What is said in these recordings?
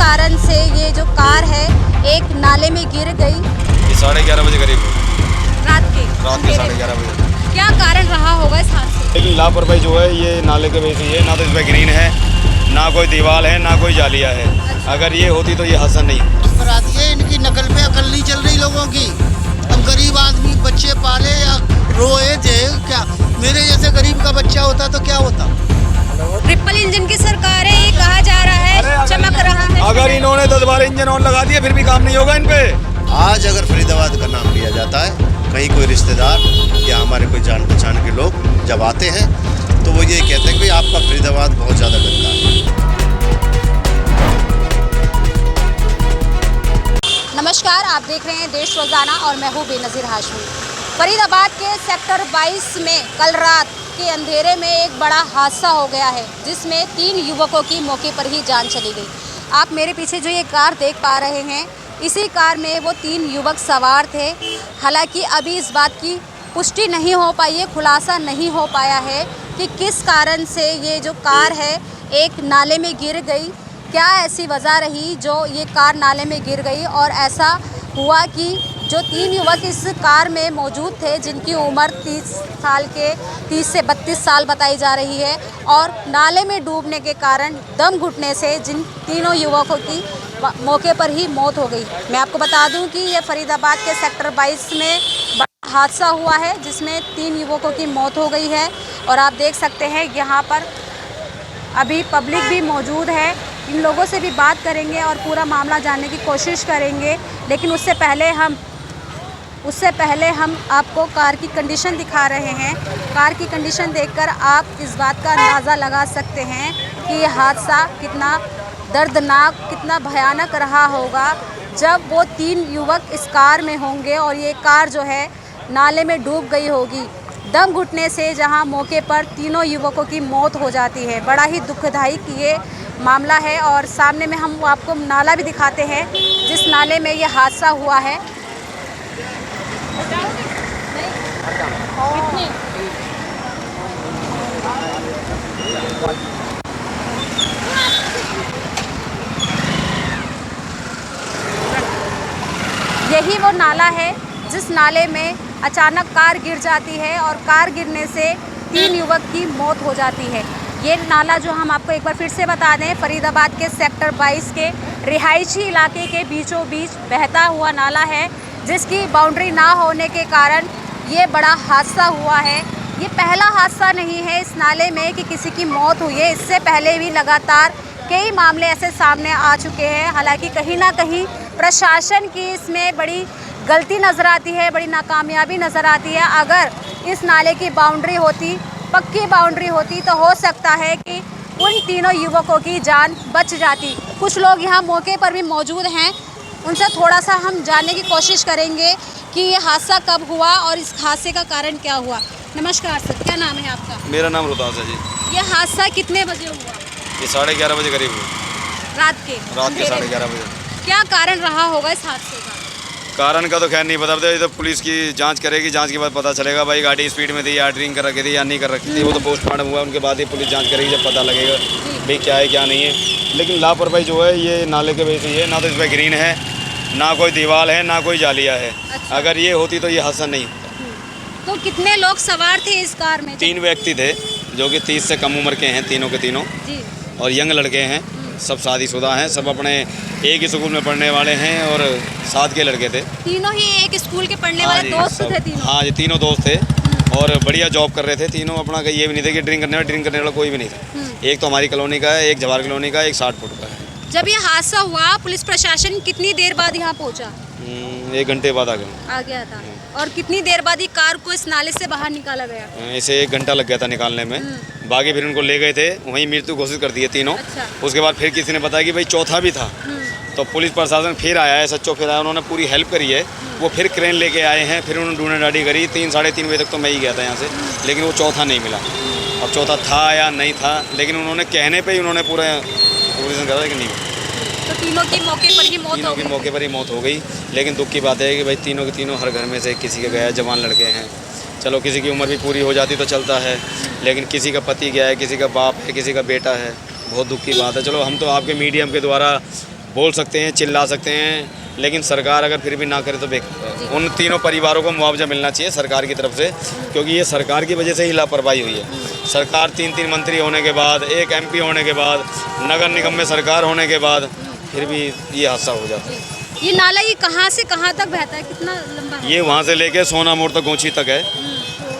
कारण से ये जो कार है एक नाले में गिर गई? ये 11:30 बजे करीब रात के 11:30 बजे। क्या कारण रहा होगा इस हादसे? लेकिन लापरवाही जो है ये नाले के वजह से है, ना तो इसमें ग्रीन है, ना कोई दीवार है, ना कोई जालिया है। अगर ये होती तो ये हादसा नहीं। ये इनकी नकल पे अकल नहीं चल रही लोगों की। हम गरीब आदमी बच्चे पाले या रोए थे क्या? मेरे जैसे गरीब का बच्चा होता तो क्या होता? ट्रिपल इंजन की सरकार है, ये कहा जा रहा है, चमक रहा है। अगर इन्होंने 10 बार इंजन ऑन लगा दिया फिर भी काम नहीं होगा इन पे। आज अगर फरीदाबाद का नाम लिया जाता है, कहीं कोई रिश्तेदार या हमारे कोई जान पहचान के लोग जब आते हैं तो वो ये कहते हैं कि भाई आपका फरीदाबाद बहुत ज़्यादा गंदा है। नमस्कार, आप देख रहे हैं देश रोजाना और मैं हूँ बेनज़ीर हाशमी। फरीदाबाद के सेक्टर 22 में कल रात के अंधेरे में एक बड़ा हादसा हो गया है, जिसमें 3 युवकों की मौके पर ही जान चली गई। आप मेरे पीछे जो ये कार देख पा रहे हैं, इसी कार में वो 3 युवक सवार थे। हालांकि अभी इस बात की पुष्टि नहीं हो पाई है, खुलासा नहीं हो पाया है कि किस कारण से ये जो कार है एक नाले में गिर गई। क्या ऐसी वजह रही जो ये कार नाले में गिर गई और ऐसा हुआ कि जो 3 युवक इस कार में मौजूद थे, जिनकी उम्र 30 से 32 साल बताई जा रही है, और नाले में डूबने के कारण दम घुटने से जिन तीनों युवकों की मौके पर ही मौत हो गई। मैं आपको बता दूं कि ये फरीदाबाद के सेक्टर 22 में बड़ा हादसा हुआ है, जिसमें 3 युवकों की मौत हो गई है। और आप देख सकते हैं यहाँ पर अभी पब्लिक भी मौजूद है। इन लोगों से भी बात करेंगे और पूरा मामला जानने की कोशिश करेंगे, लेकिन उससे पहले हम आपको कार की कंडीशन दिखा रहे हैं। कार की कंडीशन देखकर आप इस बात का अंदाज़ा लगा सकते हैं कि ये हादसा कितना दर्दनाक, कितना भयानक रहा होगा जब वो 3 युवक इस कार में होंगे और ये कार जो है नाले में डूब गई होगी। दम घुटने से जहां मौके पर तीनों युवकों की मौत हो जाती है। बड़ा ही दुखदायी ये मामला है। और सामने में हम आपको नाला भी दिखाते हैं, जिस नाले में ये हादसा हुआ है। यही वो नाला है जिस नाले में अचानक कार गिर जाती है और कार गिरने से 3 युवक की मौत हो जाती है। ये नाला जो हम आपको एक बार फिर से बता दें, फरीदाबाद के सेक्टर 22 के रिहायशी इलाके के बीचों बीच बहता हुआ नाला है, जिसकी बाउंड्री ना होने के कारण ये बड़ा हादसा हुआ है। ये पहला हादसा नहीं है इस नाले में कि किसी की मौत हुई है। इससे पहले भी लगातार कई मामले ऐसे सामने आ चुके हैं। हालांकि कहीं ना कहीं प्रशासन की इसमें बड़ी गलती नज़र आती है, बड़ी नाकामयाबी नज़र आती है। अगर इस नाले की बाउंड्री होती, पक्की बाउंड्री होती, तो हो सकता है कि उन तीनों युवकों की जान बच जाती। कुछ लोग यहाँ मौके पर भी मौजूद हैं, उनसे थोड़ा सा हम जानने की कोशिश करेंगे कि ये हादसा कब हुआ और इस हादसे का कारण क्या हुआ। नमस्कार सर, क्या नाम है आपका? मेरा नाम रोहतास है जी। ये हादसा कितने बजे हुआ? ये 11:30 बजे करीब रात के 11:30 बजे। क्या कारण रहा होगा इस हादसे का? कारण का तो खैर नहीं पता, ये तो पुलिस की जांच करेगी। जांच के बाद पता चलेगा भाई गाड़ी स्पीड में थी या ड्रिंक कर रखी थी या नहीं कर रखी थी। वो तो पोस्टमार्टम हुआ, उनके बाद ही पुलिस जांच करेगी, जब पता लगेगा भाई क्या है क्या नहीं है। लेकिन लापरवाही जो है ये नाले के वजह से है, ना तो इसमें ग्रीन है, ना कोई दीवार है, ना कोई जालिया है। अच्छा। अगर ये होती तो ये हादसा नहीं। तो कितने लोग सवार थे इस कार में? 3 व्यक्ति थे जो कि 30 से कम उम्र के हैं, तीनों के तीनों, जी। और यंग लड़के हैं, सब शादीशुदा हैं, सब अपने एक ही स्कूल में पढ़ने वाले हैं और साथ के लड़के थे। तीनों ही एक स्कूल के पढ़ने वाले दोस्त थे तीनों? हाँ जी, तीनों दोस्त थे और बढ़िया जॉब कर रहे थे तीनों। अपना ये भी नहीं थे कि ड्रिंक करने वाला कोई भी नहीं था। एक तो हमारी कॉलोनी का है, एक जवाहर कॉलोनी का है, एक 60 फुट का है। जब ये हादसा हुआ, पुलिस प्रशासन कितनी देर बाद यहाँ पहुँचा? 1 घंटे बाद आ गया था। और कितनी देर बाद ही कार को इस नाले से बाहर निकाला गया? ऐसे 1 घंटा लग गया था निकालने में। बाकी फिर उनको ले गए थे, वहीं मृत्यु घोषित कर दिए तीनों। अच्छा। उसके बाद फिर किसी ने बताया कि भाई चौथा भी था, तो पुलिस प्रशासन फिर आया है, सच्चो फिर आया, उन्होंने पूरी हेल्प करी है। वो फिर क्रेन लेके आए हैं, फिर उन्होंने ढूंढा डाडी करी। 3 साढ़े 3 बजे तक तो मैं ही गया था यहाँ से, लेकिन वो चौथा नहीं मिला। अब चौथा था या नहीं था, लेकिन उन्होंने कहने पर ही उन्होंने पूरा ऑपरेशन करा, लेकिन नहीं। तो तीनों की मौके पर ही मौत हो गई? मौके पर ही मौत हो गई। लेकिन दुख की बात है कि भाई तीनों के तीनों हर घर में से किसी के गया, जवान लड़के हैं। चलो किसी की उम्र भी पूरी हो जाती तो चलता है, लेकिन किसी का पति गया है, किसी का बाप है, किसी का बेटा है। बहुत दुख की बात है। चलो हम तो आपके मीडियम के द्वारा बोल सकते हैं, चिल्ला सकते हैं, लेकिन सरकार अगर फिर भी ना करे तो उन तीनों परिवारों को मुआवजा मिलना चाहिए सरकार की तरफ से, क्योंकि ये सरकार की वजह से ही लापरवाही हुई है। सरकार 3-3 मंत्री होने के बाद, एक MP होने के बाद, नगर निगम में सरकार होने के बाद फिर भी ये हादसा हो जाता है। ये नाला ये कहाँ से कहाँ तक बहता है, कितना लंबा है? ये वहाँ से लेके सोना मोड़ तक गोंची तक है।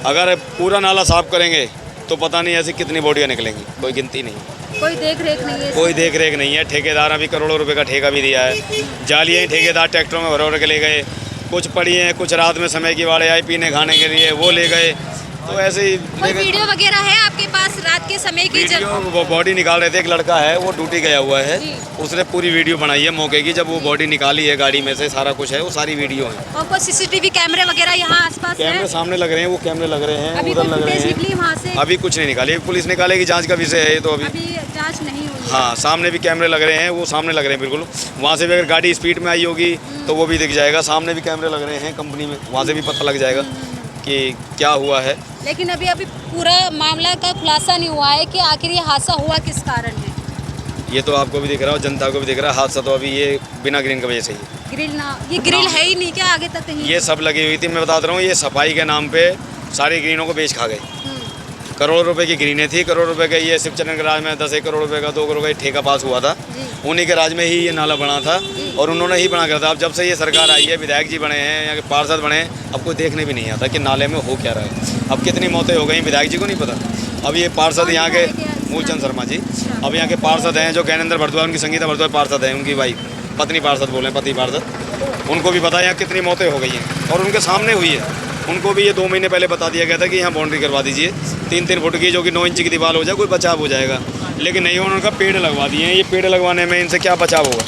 अगर पूरा नाला साफ करेंगे तो पता नहीं ऐसी कितनी बॉडियाँ निकलेंगी, कोई गिनती नहीं। कोई देख रेख नहीं है? कोई देख रेख नहीं है। ठेकेदार अभी करोड़ों रुपए का ठेका भी दिया है। जालियाँ ही ठेकेदार ट्रैक्टरों में भर के ले गए, कुछ पड़ी हैं, कुछ रात में समय की वाले आए पीने खाने के लिए, वो ले गए। तो ऐसे ही कोई वीडियो वगैरह है आपके पास रात के समय की? जब वो बॉडी निकाल रहे थे, एक लड़का है वो ड्यूटी गया हुआ है, जी। उसने पूरी वीडियो बनाई है मौके की, जब वो बॉडी निकाली है गाड़ी में से, सारा कुछ है, वो सारी वीडियो है। और कोई CCTV कैमरे वगैरह यहाँ आसपास कैमरे है? सामने लग रहे हैं, वो कैमरे लग रहे हैं, अभी उधर कोई लग रहे फुटेज हैं। निकली वहाँ से? अभी कुछ नहीं निकाली, पुलिस निकालेगी, जांच का विषय है ये तो। अभी जांच नहीं हुई? हाँ, सामने भी कैमरे लग रहे हैं, वो सामने लग रहे हैं बिल्कुल। वहाँ से भी अगर गाड़ी स्पीड में आई होगी तो वो भी दिख जाएगा। सामने भी कैमरे लग रहे हैं कंपनी में, वहाँ से भी पता लग जाएगा कि क्या हुआ है। लेकिन अभी पूरा मामला का खुलासा नहीं हुआ है कि आखिर ये हादसा हुआ किस कारण है। ये तो आपको भी दिख रहा है, जनता को भी दिख रहा है। हादसा तो अभी ये बिना ग्रीन की वजह से ही। ये ग्रिल है ही नहीं क्या आगे तक कहीं? ये सब लगी हुई थी, मैं बता रहा हूँ। ये सफाई के नाम पे सारी ग्रीनों को बेच खा गए। करोड़ों रुपए की ग्रीनें थी, करोड़ रुपए का ये शिवचरण के राज में 10 करोड़ रुपए का 2 करोड़ का ठेका पास हुआ था। उन्हीं के राज में ही ये नाला बना था और उन्होंने ही बना कर था। अब जब से ये सरकार आई है, विधायक जी बने हैं, यहाँ के पार्षद बने हैं, अब कोई देखने भी नहीं आता कि नाले में हो क्या रहा है। अब कितनी मौतें हो गई, विधायक जी को नहीं पता। अब ये पार्षद यहाँ के मूलचंद शर्मा जी, अब यहाँ के पार्षद हैं जो ज्ञानेंद्र भारद्वाज, उनकी संगीता भारद्वाज पार्षद हैं, उनकी वाइफ, पत्नी पार्षद बोले, पति पार्षद। उनको भी पता है यहाँ कितनी मौतें हो गई हैं और उनके सामने हुई है। उनको भी ये 2 महीने पहले बता दिया गया था कि यहाँ बाउंड्री करवा दीजिए 3-3 फुट की, जो कि 9 इंच की दीवार हो जाए, कोई बचाव हो जाएगा। लेकिन नहीं, उनका पेड़ लगवा दिए हैं। ये पेड़ लगवाने में इनसे क्या बचाव होगा?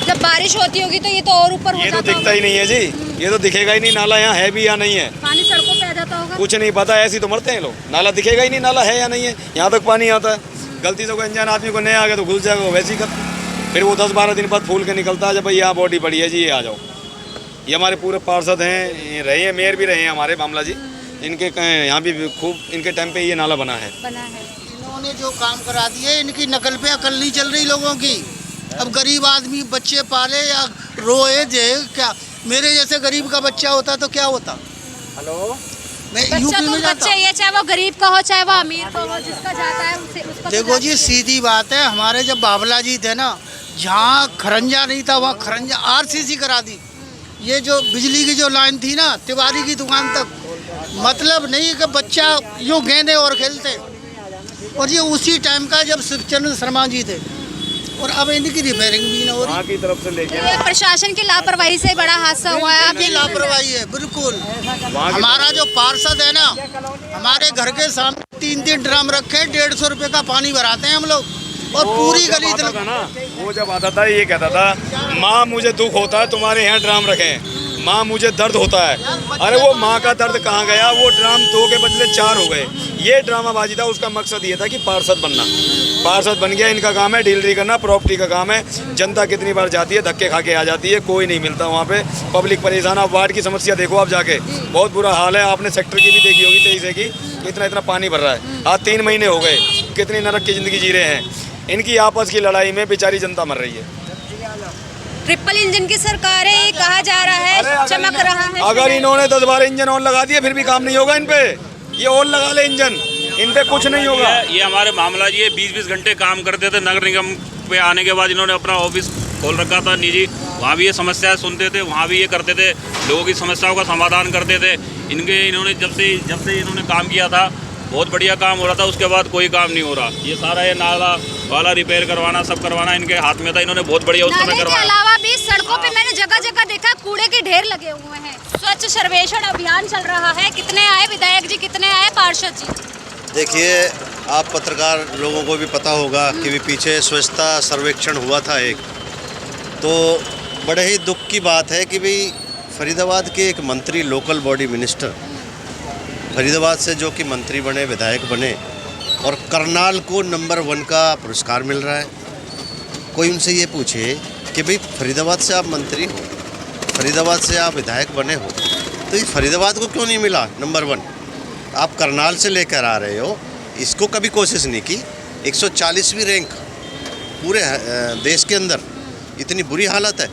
जब बारिश होती होगी तो ये तो और ऊपर हो ये तो जाता दिखता ही नहीं है जी, ये तो दिखेगा ही नहीं नाला यहाँ है भी या नहीं है। पानी सड़कों पे आ जाता होगा। कुछ नहीं पता, ऐसे ही तो मरते हैं लोग। नाला दिखेगा ही नहीं, नाला है या नहीं है। यहाँ तक पानी आता है, गलती से कोई अनजान आदमी को नहीं आ गया तो घुस जाएगा, वैसे ही खत्म। फिर वो 10-12 दिन बाद फूल के निकलता है, जब भाई यहाँ बॉडी पड़ी है जी, ये आ जाओ। ये हमारे पूरे पार्षद हैं, रहे हैं, मेयर भी रहे हैं हमारे मामला जी। इनके यहाँ भी खूब इनके टाइम पे ये नाला बना है। इन्होंने जो काम करा दिए, इनकी नकल पे अकल नहीं चल रही लोगों की। अब गरीब आदमी बच्चे पाले या रोए जे, क्या मेरे जैसे गरीब का बच्चा होता तो क्या होता? हेलो, मैं बच्चा यूपी तो में जाता बच्चा, ये चाहे वो गरीब का हो चाहे वो अमीर का हो, जिसका जाता है उसका देखो जी, सीधी बात है। हमारे जब बाबला जी थे ना, जहाँ खरंजा नहीं था वहाँ खरंजा RCC करा दी। ये जो बिजली की जो लाइन थी ना, तिवारी की दुकान तक, मतलब नहीं कि बच्चा यूँ गेंदे और खेलते। और ये उसी टाइम का जब शिवचरण शर्मा जी थे, और अब इनकी रिपेयरिंग भी ना हो रही। वहाँ की तरफ से लेके ये प्रशासन की लापरवाही से बड़ा हादसा हुआ है। आप इनकी लापरवाही है बिल्कुल। हमारा जो पार्षद है ना, हमारे घर के सामने 3-3 ड्रम रखे, 150 रुपये का पानी भराते हैं हम लोग, और पूरी गली था ना। वो जब आता था ये कहता था, माँ मुझे दुख होता है, तुम्हारे यहाँ ड्राम रखे, माँ मुझे दर्द होता है। अरे वो माँ का दर्द कहाँ गया? वो ड्राम 2 के बदले 4 हो गए। ये ड्रामाबाजी था। उसका मकसद ये था कि पार्षद बनना। पार्षद बन गया, इनका काम है डीलरी करना, प्रॉपर्टी का काम है। जनता कितनी बार जाती है, धक्के खा के आ जाती है, कोई नहीं मिलता वहाँ पे, पब्लिक परेशान। आप वार्ड की समस्या देखो, आप जाके बहुत बुरा हाल है। आपने सेक्टर की भी देखी होगी 23 की, इतना पानी भर रहा है। आज 3 महीने हो गए, कितनी नरक की ज़िंदगी जी रहे हैं। इनकी आपस की लड़ाई में बेचारी जनता मर रही है। ट्रिपल इंजन की सरकार है, ये कहा जा रहा है, चमक रहा है। अगर इन्होंने 10-12 इंजन और लगा दिए फिर भी काम नहीं होगा इन पे। ये और लगा ले इंजन, इन पे कुछ नहीं होगा। ये हमारे मामला जी, ये 20-20 घंटे काम करते थे। नगर निगम पे आने के बाद इन्होंने अपना ऑफिस खोल रखा था निजी, वहाँ भी ये समस्याएं सुनते थे, वहाँ भी ये करते थे, लोगों की समस्याओं का समाधान करते थे। इन्होंने जब से इन्होंने काम किया था, बहुत बढ़िया काम हो रहा था। उसके बाद कोई काम नहीं हो रहा। ये सारा ये नाला वाला रिपेयर करवाना, सब करवाना इनके हाथ में था। इन्होंने बहुत बढ़िया उस समय करवाया। के अलावा भी सड़कों पे मैंने जगह देखा कूड़े के ढेर लगे हुए हैं। स्वच्छ सर्वेक्षण अभियान चल रहा है। कितने आए विधायक जी, कितने आए पार्षद जी? देखिए, आप पत्रकार लोगों को भी पता होगा कि भी पीछे स्वच्छता सर्वेक्षण हुआ था एक, तो बड़े ही दुख की बात है कि भाई फरीदाबाद के एक मंत्री, लोकल बॉडी मिनिस्टर फरीदाबाद से जो कि मंत्री बने, विधायक बने, और करनाल को नंबर 1 का पुरस्कार मिल रहा है। कोई उनसे ये पूछे कि भाई फरीदाबाद से आप मंत्री हो, फरीदाबाद से आप विधायक बने हो, तो ये फरीदाबाद को क्यों नहीं मिला नंबर 1? आप करनाल से लेकर आ रहे हो, इसको कभी कोशिश नहीं की। 140वीं रैंक पूरे देश के अंदर, इतनी बुरी हालत है।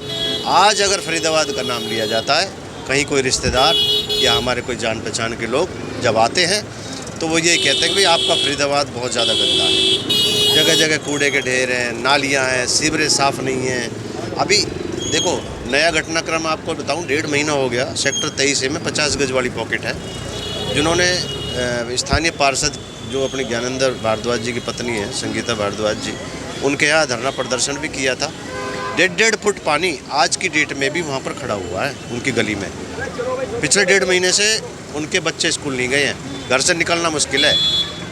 आज अगर फरीदाबाद का नाम लिया जाता है, कहीं कोई रिश्तेदार या हमारे कोई जान पहचान के लोग जब आते हैं तो वो यही कहते हैं कि भाई आपका फरीदाबाद बहुत ज़्यादा गंदा है, जगह जगह कूड़े के ढेर हैं, नालियाँ हैं, सीवरेज साफ़ नहीं है। अभी देखो नया घटनाक्रम आपको बताऊं, 1.5 महीना हो गया, सेक्टर 23 में 50 गज वाली पॉकेट है, जिन्होंने स्थानीय पार्षद जो अपनी ज्ञानेंद्र भारद्वाज जी की पत्नी है संगीता भारद्वाज जी, उनके यहाँ धरना प्रदर्शन भी किया था। 1.5 फुट पानी आज की डेट में भी वहाँ पर खड़ा हुआ है उनकी गली में। पिछले 1.5 महीने से उनके बच्चे स्कूल नहीं गए हैं, घर से निकलना मुश्किल है।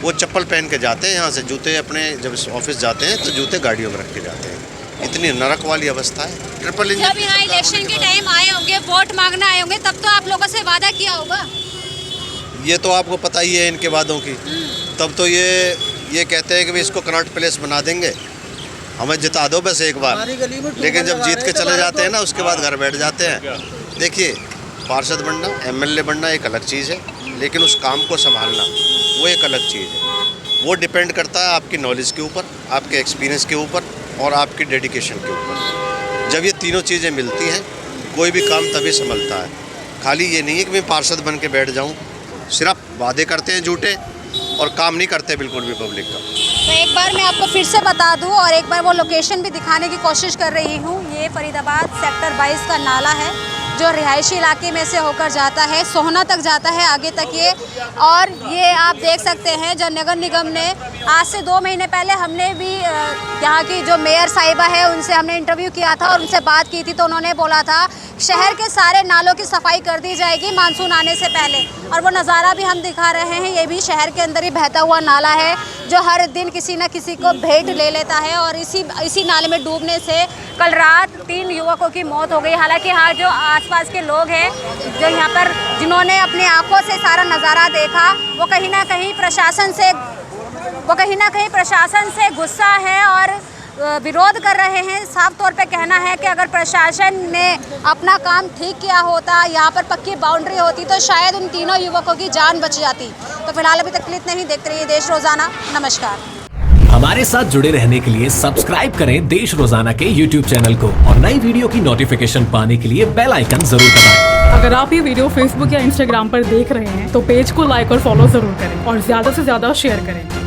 वो चप्पल पहन के जाते हैं यहाँ से, जूते अपने जब ऑफिस जाते हैं तो जूते गाड़ियों में रख के जाते हैं। इतनी नरक वाली अवस्था है। ट्रिपल इंजन जब यहाँ इलेक्शन के टाइम आए होंगे, वोट मांगने आए होंगे, तब तो आप लोगों से वादा किया होगा। ये तो आपको पता ही है इनके वादों की। तब तो ये कहते हैं कि भाई इसको कनॉट प्लेस बना देंगे, हमें जिता दो बस एक बार, लेकिन जब जीत के चले जाते हैं ना उसके बाद घर बैठ जाते हैं। देखिए, पार्षद बनना, एमएलए बनना एक अलग चीज़ है, लेकिन उस काम को संभालना वो एक अलग चीज़ है। वो डिपेंड करता है आपकी नॉलेज के ऊपर, आपके एक्सपीरियंस के ऊपर और आपकी डेडिकेशन के ऊपर। जब ये तीनों चीज़ें मिलती हैं कोई भी काम तभी संभलता है। खाली ये नहीं है कि मैं पार्षद बन के बैठ जाऊँ, सिर्फ वादे करते हैं झूठे और काम नहीं करते बिल्कुल भी पब्लिक का। तो एक बार मैं आपको फिर से बता दूं और एक बार वो लोकेशन भी दिखाने की कोशिश कर रही हूँ। ये फरीदाबाद सेक्टर 22 का नाला है जो रिहायशी इलाके में से होकर जाता है, सोहना तक जाता है, आगे तक ये। और ये आप देख सकते हैं जब नगर निगम ने आज से 2 महीने पहले हमने भी यहाँ की जो मेयर साहिबा है उनसे हमने इंटरव्यू किया था और उनसे बात की थी, तो उन्होंने बोला था शहर के सारे नालों की सफाई कर दी जाएगी मानसून आने से पहले। और वो नज़ारा भी हम दिखा रहे हैं, ये भी शहर के अंदर ही बहता हुआ नाला है जो हर दिन किसी न किसी को भेंट ले लेता है। और इसी नाले में डूबने से कल रात 3 युवकों की मौत हो गई। हालांकि हाँ, जो आसपास के लोग हैं जो यहाँ पर जिन्होंने अपनी आंखों से सारा नज़ारा देखा, वो कहीं ना कहीं प्रशासन से गुस्सा है और विरोध कर रहे हैं। साफ तौर पे कहना है कि अगर प्रशासन ने अपना काम ठीक किया होता, यहाँ पर पक्की बाउंड्री होती, तो शायद उन तीनों युवकों की जान बच जाती। तो फिलहाल अभी तक इतना ही। देखते रहिए देश रोजाना। नमस्कार। हमारे साथ जुड़े रहने के लिए सब्सक्राइब करें देश रोजाना के YouTube चैनल को और नई वीडियो की नोटिफिकेशन पाने के लिए बेल आइकन जरूर दबाएं। अगर आप ये वीडियो Facebook या Instagram पर देख रहे हैं तो पेज को लाइक और फॉलो जरूर करें और ज्यादा से ज्यादा शेयर करें।